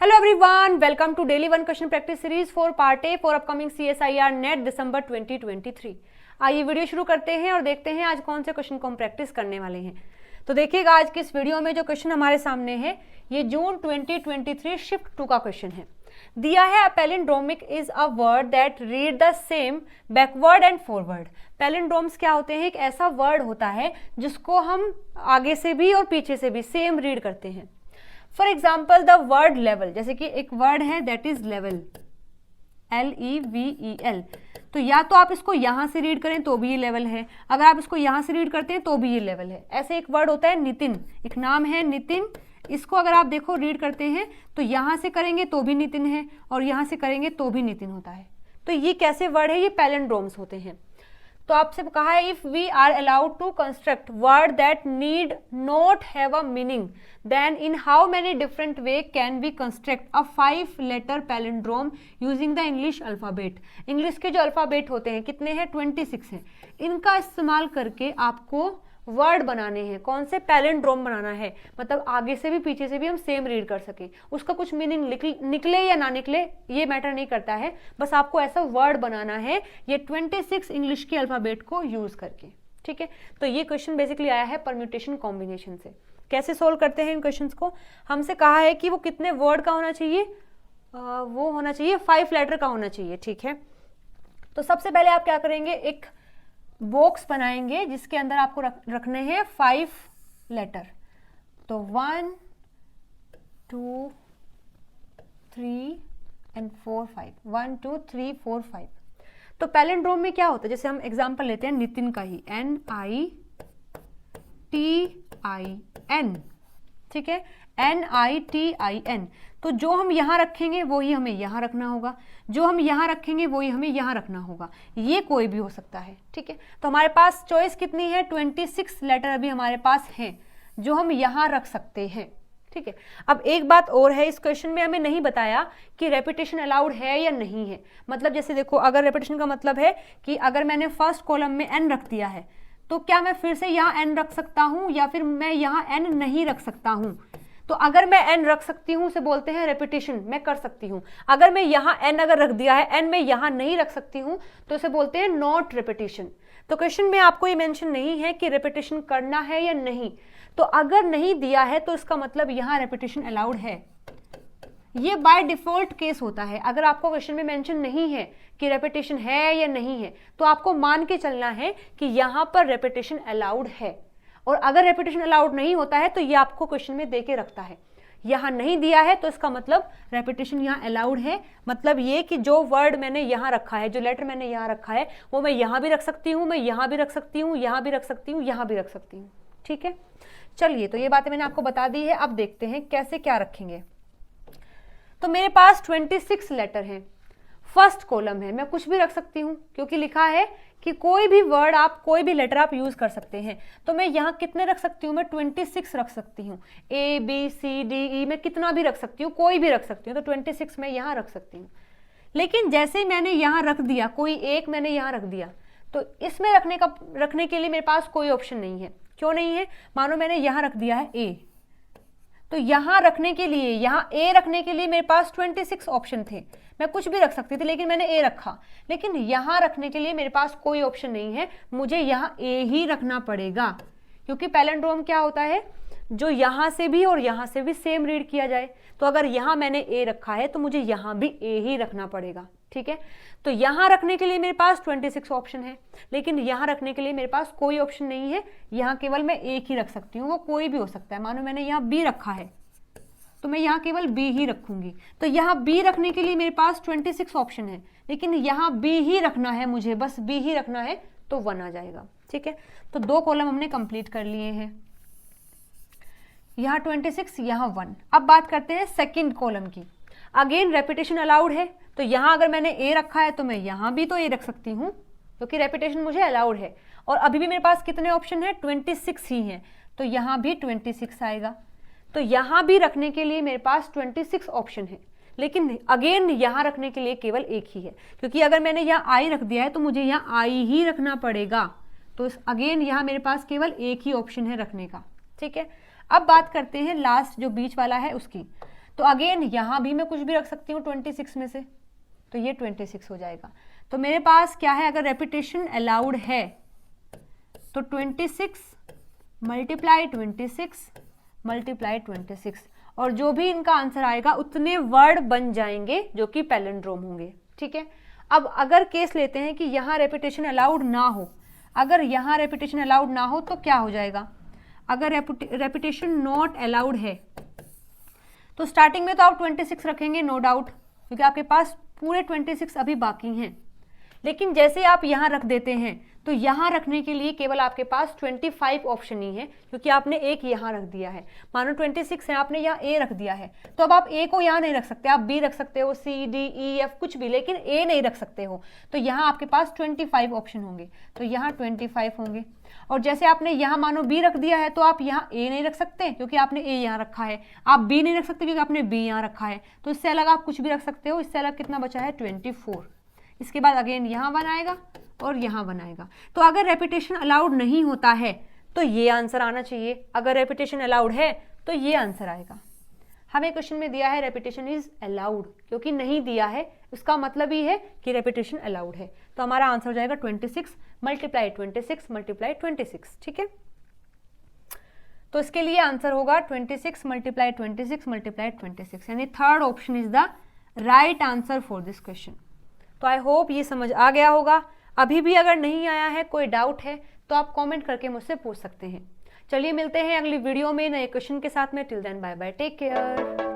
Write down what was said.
Hello everyone, welcome to daily one question practice series for part A for upcoming CSIR NET December 2023। आइए video शुरू करते हैं और देखते हैं आज कौन से क्वेश्चन को हम प्रैक्टिस करने वाले हैं। तो देखिएगा आज की इस वीडियो में जो क्वेश्चन हमारे सामने है ये जून 2023 शिफ्ट 2 का क्वेश्चन है। दिया है palindromic is a word that read the same backward and forward. Palindromes क्या होते हैं? एक ऐसा वर्ड होता है जिसको हम आगे से भी और पीछे से भी सेम रीड करते हैं। For example the word level, जैसे कि एक वर्ड है दैट इज लेवल, LEVEL। तो या तो आप इसको यहां से रीड करें तो भी ये लेवल है, अगर आप इसको यहां से रीड करते हैं तो भी ये लेवल है। ऐसे एक वर्ड होता है नितिन, एक नाम है नितिन, इसको अगर आप देखो रीड करते हैं तो यहां से करेंगे तो भी नितिन है और यहां से करेंगे तो भी नितिन होता है। तो ये कैसे वर्ड है? ये पैलिंड्रोम्स होते हैं। तो आपसे कहा है if we are allowed to construct word that need not have a meaning then in how many different way can we construct a 5 letter palindrome using the English alphabet. English के जो अल्फाबेट होते हैं कितने हैं? 26 हैं। इनका इस्तेमाल करके आपको वर्ड बनाने हैं। कौन से? पैलिंड्रोम बनाना है, मतलब आगे से भी पीछे से भी हम सेम रीड कर सके। उसका कुछ मीनिंग निकले या ना निकले ये मैटर नहीं करता है, बस आपको ऐसा वर्ड बनाना है ये 26 इंग्लिश के अल्फाबेट को यूज करके। ठीक है, तो ये क्वेश्चन बेसिकली आया है परम्यूटेशन कॉम्बिनेशन से। कैसे सोल्व करते हैं इन क्वेश्चंस को? हमसे कहा है कि वो कितने वर्ड का होना चाहिए? वो होना चाहिए 5 लेटर का होना चाहिए। ठीक है, तो सबसे पहले आप क्या करेंगे, एक बॉक्स बनाएंगे जिसके अंदर आपको रखने हैं 5 लेटर। तो 1 2 3 एंड 4 5, 1 2 3 4 5। तो पैलिंड्रोम में क्या होता है? जैसे हम एग्जांपल लेते हैं नितिन का ही, NITIN। ठीक है, NITIN। तो जो हम यहां रखेंगे वो ही हमें यहां रखना होगा, जो हम यहां रखेंगे वो ही हमें यहां रखना होगा। ये कोई भी हो सकता है। ठीक है, तो हमारे पास चॉइस कितनी है? 26 लेटर अभी हमारे पास हैं जो हम यहां रख सकते हैं। ठीक है, अब एक बात और है, इस क्वेश्चन में हमें नहीं बताया कि रेपिटेशन अलाउड है या नहीं है। मतलब जैसे देखो, अगर रेपिटेशन का मतलब है कि अगर मैंने फर्स्ट कॉलम में n रख दिया है तो क्या मैं फिर से यहाँ n रख सकता हूं या फिर मैं यहाँ n नहीं रख सकता हूं? तो अगर मैं n रख सकती हूं उसे बोलते हैं रेपिटेशन, मैं कर सकती हूं। अगर मैं यहाँ n अगर रख दिया है, n मैं यहाँ नहीं रख सकती हूं तो इसे बोलते हैं नॉट रेपिटेशन। तो क्वेश्चन में आपको ये मेंशन नहीं है कि रेपिटेशन करना है या नहीं। तो अगर नहीं दिया है तो इसका मतलब यहाँ रेपिटेशन अलाउड है। ये बाय डिफॉल्ट केस होता है। अगर आपको क्वेश्चन में मेंशन नहीं है कि रेपिटेशन है या नहीं है तो आपको मान के चलना है कि यहाँ पर रेपिटेशन अलाउड है। और अगर रेपिटेशन अलाउड नहीं होता है तो ये आपको क्वेश्चन में दे के रखता है। यहाँ नहीं दिया है तो इसका मतलब रेपिटेशन यहाँ अलाउड है। मतलब ये कि जो वर्ड मैंने यहाँ रखा है, जो लेटर मैंने यहाँ रखा है वो मैं यहाँ भी रख सकती हूँ, मैं यहाँ भी रख सकती हूँ, यहाँ भी रख सकती हूँ, यहाँ भी रख सकती हूँ। ठीक है, चलिए, तो ये बातें मैंने आपको बता दी है। अब देखते हैं कैसे क्या रखेंगे। तो मेरे पास 26 लेटर हैं, फर्स्ट कॉलम है, मैं कुछ भी रख सकती हूँ क्योंकि लिखा है कि कोई भी वर्ड आप, कोई भी लेटर आप यूज कर सकते हैं। तो मैं यहाँ कितने रख सकती हूँ? मैं 26 रख सकती हूँ। ABCDE मैं कितना भी रख सकती हूँ, कोई भी रख सकती हूँ। तो 26 मैं यहाँ रख सकती हूँ। लेकिन जैसे ही मैंने यहाँ रख दिया, कोई एक मैंने यहाँ रख दिया, तो इसमें रखने के लिए मेरे पास कोई ऑप्शन नहीं है। क्यों नहीं है? मानो मैंने यहाँ रख दिया है A, तो यहाँ रखने के लिए, यहाँ A रखने के लिए मेरे पास 26 ऑप्शन थे, मैं कुछ भी रख सकती थी, लेकिन मैंने A रखा। लेकिन यहाँ रखने के लिए मेरे पास कोई ऑप्शन नहीं है, मुझे यहाँ A ही रखना पड़ेगा। क्योंकि पैलिंड्रोम क्या होता है? जो यहाँ से भी और यहाँ से भी सेम रीड किया जाए। तो अगर यहाँ मैंने A रखा है तो मुझे यहाँ भी A ही रखना पड़ेगा। ठीक है, तो यहाँ रखने के लिए मेरे पास 26 ऑप्शन है, लेकिन यहाँ रखने के लिए मेरे पास कोई ऑप्शन नहीं है। यहाँ केवल मैं एक ही रख सकती हूँ, वो कोई भी हो सकता है। मानो मैंने यहाँ B रखा है तो मैं यहाँ केवल B ही रखूंगी। तो यहाँ B रखने के लिए मेरे पास 26 ऑप्शन है, लेकिन यहाँ B ही रखना है, मुझे बस B ही रखना है, तो 1 आ जाएगा। ठीक है, तो 2 कॉलम हमने कंप्लीट कर लिए हैं। यहाँ 26, यहाँ 1। अब बात करते हैं सेकेंड कॉलम की। अगेन रेपिटेशन अलाउड है, तो यहाँ अगर मैंने A रखा है तो मैं यहाँ भी तो A रख सकती हूँ क्योंकि रेपिटेशन मुझे अलाउड है। और अभी भी मेरे पास कितने ऑप्शन है? 26 ही हैं, तो यहाँ भी 26 आएगा। तो यहाँ भी रखने के लिए मेरे पास 26 ऑप्शन है, लेकिन अगेन यहाँ रखने के लिए केवल एक ही है, क्योंकि अगर मैंने यहाँ I रख दिया है तो मुझे यहाँ I ही रखना पड़ेगा। तो अगेन यहाँ मेरे पास केवल एक ही ऑप्शन है रखने का। ठीक है, अब बात करते हैं लास्ट जो बीच वाला है उसकी। तो अगेन यहाँ भी मैं कुछ भी रख सकती हूँ 26 में से, तो ये 26 हो जाएगा। तो मेरे पास क्या है, अगर रेपिटेशन अलाउड है तो 26 मल्टीप्लाई 26 मल्टीप्लाई 26, और जो भी इनका आंसर आएगा उतने वर्ड बन जाएंगे जो कि पैलिंड्रोम होंगे। ठीक है, अब अगर केस लेते हैं कि यहाँ रेपिटेशन अलाउड ना हो, अगर यहाँ रेपिटेशन अलाउड ना हो तो क्या हो जाएगा, अगर रेपिटेशन नॉट अलाउड है तो स्टार्टिंग में तो आप 26 रखेंगे नो डाउट, क्योंकि आपके पास पूरे 26 अभी बाकी हैं। लेकिन जैसे आप यहाँ रख देते हैं तो यहाँ रखने के लिए केवल आपके पास 25 ऑप्शन ही है, क्योंकि आपने एक यहाँ रख दिया है। मानो 26 है, आपने यहाँ ए रख दिया है, तो अब आप ए को यहाँ नहीं रख सकते, आप बी रख सकते हो, सी डी ई एफ कुछ भी, लेकिन ए नहीं रख सकते हो। तो यहाँ आपके पास 25 ऑप्शन होंगे, तो यहाँ 25 होंगे। और जैसे आपने यहाँ मानो बी रख दिया है, तो आप यहाँ ए नहीं रख सकते क्योंकि आपने ए यहाँ रखा है, आप बी नहीं रख सकते क्योंकि आपने बी यहाँ रखा है। तो इससे अलग आप कुछ भी रख सकते हो। इससे अलग कितना बचा है, 24। इसके बाद अगेन यहाँ बनाएगा और यहाँ बनाएगा। तो अगर रेपिटेशन अलाउड नहीं होता है तो ये आंसर आना चाहिए, अगर रेपिटेशन अलाउड है तो ये आंसर आएगा। हमें क्वेश्चन में दिया है रेपिटेशन इज अलाउड, क्योंकि नहीं दिया है उसका मतलब ही है कि रेपिटेशन अलाउड है। तो हमारा आंसर हो जाएगा 26 मल्टीप्लाई 26 मल्टीप्लाई 26। ठीक है, तो इसके लिए आंसर होगा 26 मल्टीप्लाई 26 मल्टीप्लाई 26, यानी third option is the right answer for this question. तो आई होप ये समझ आ गया होगा। अभी भी अगर नहीं आया है, कोई डाउट है तो आप कमेंट करके मुझसे पूछ सकते हैं। चलिए मिलते हैं अगली वीडियो में नए क्वेश्चन के साथ में। Till then bye bye, take care.